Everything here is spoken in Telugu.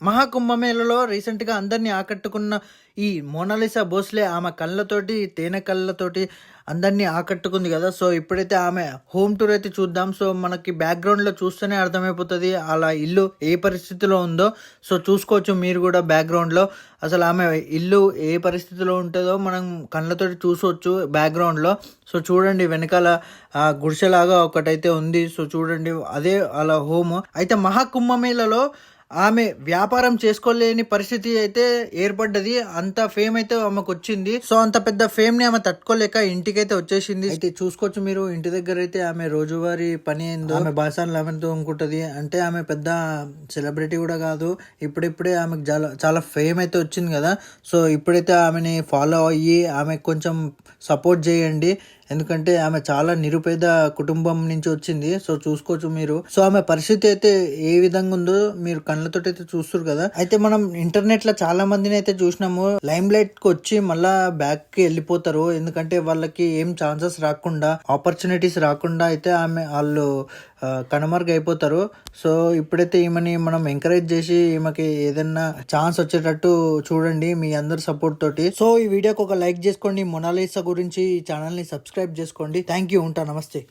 మహాకుంభమేళలో రీసెంట్‌గా అందరిని ఆకట్టుకున్న ఈ మోనాలిసా భోస్లే ఆమె కళ్ళతోటి, తేనె కళ్ళతోటి అందరిని ఆకట్టుకుంది గదా! సో, ఇప్పుడైతే ఆమె హోమ్ టూర్ అయితే చూద్దాం. సో, మనకి బ్యాక్‌గ్రౌండ్‌లో చూస్తేనే అర్థమైపోతది. అలా ఇల్లు ఏ పరిస్థితిలో ఉందో. సో, చూసుకోవచ్చు మీరు గూడా బ్యాక్‌గ్రౌండ్‌లో. అసలు ఆమె ఇల్లు ఏ పరిస్థితిలో ఉంటదో మనం కళ్ళతోటి చూసొచ్చు బ్యాక్‌గ్రౌండ్‌లో. సో, చూడండి వెనకాల గుడిసెలాగా ఒకటైతే ఉంది. సో, చూడండి అదే ఆళ్ళ హోము. అయితే మహాకుంభమేళలో ఆమె వ్యాపారం చేసుకోలేని పరిస్థితి అయితే ఏర్పడ్డది. అంత ఫేమ్ అయితే ఆమెకొచ్చింది. సో, అంత పెద్ద ఫేమ్‌ని ఆమె తట్టుకోలేక ఇంటికైతే వచ్చేసింది. అయితే చూసుకోవచ్చు మీరు ఇంటి దగ్గరైతే ఆమె రోజువారీ పని ఏందో ఆమె బాసన్లు ఆమె తోముకుంటది. అంటే ఆమె పెద్ద సెలబ్రిటీ కూడా కాదు. ఇప్పుడిప్పుడే ఆమెకు చాలా ఫేమ్ అయితే వచ్చింది కదా! సో, ఇప్పుడైతే ఆమెని ఫాలో అయ్యి ఆమెకు కొంచెం సపోర్ట్ చేయండి. ఎందుకంటే ఆమె చాలా నిరుపేద కుటుంబం నుంచి వచ్చింది. సో, చూసుకోవచ్చు మీరు. సో, ఆమె పరిస్థితి అయితే ఏ విధంగా ఉందో మీరు కళ్ళతోటి అయితే చూస్తున్నారు కదా! అయితే మనం ఇంటర్నెట్ లో చాలా మందిని అయితే చూసినాము. లైమ్ లైట్ కి వచ్చి మళ్ళా బ్యాక్ కి వెళ్ళిపోతారు. ఎందుకంటే వాళ్ళకి ఏం ఛాన్సెస్ రాకుండా, ఆపర్చునిటీస్ రాకుండా అయితే వాళ్ళు కనుమరుగు అయిపోతారు. సో, ఇప్పుడైతే ఈమెని మనం ఎంకరేజ్ చేసి ఈమెకి ఏదైనా ఛాన్స్ వచ్చేటట్టు చూడండి మీ అందరి సపోర్ట్ తోటి. సో, ఈ వీడియోకి ఒక లైక్ చేసుకోండి. మొనాలిసా గురించి ఈ ఛానల్ ని సబ్స్క్రైబ్ చేసుకోండి. Thank you. ఉంటా. నమస్తే.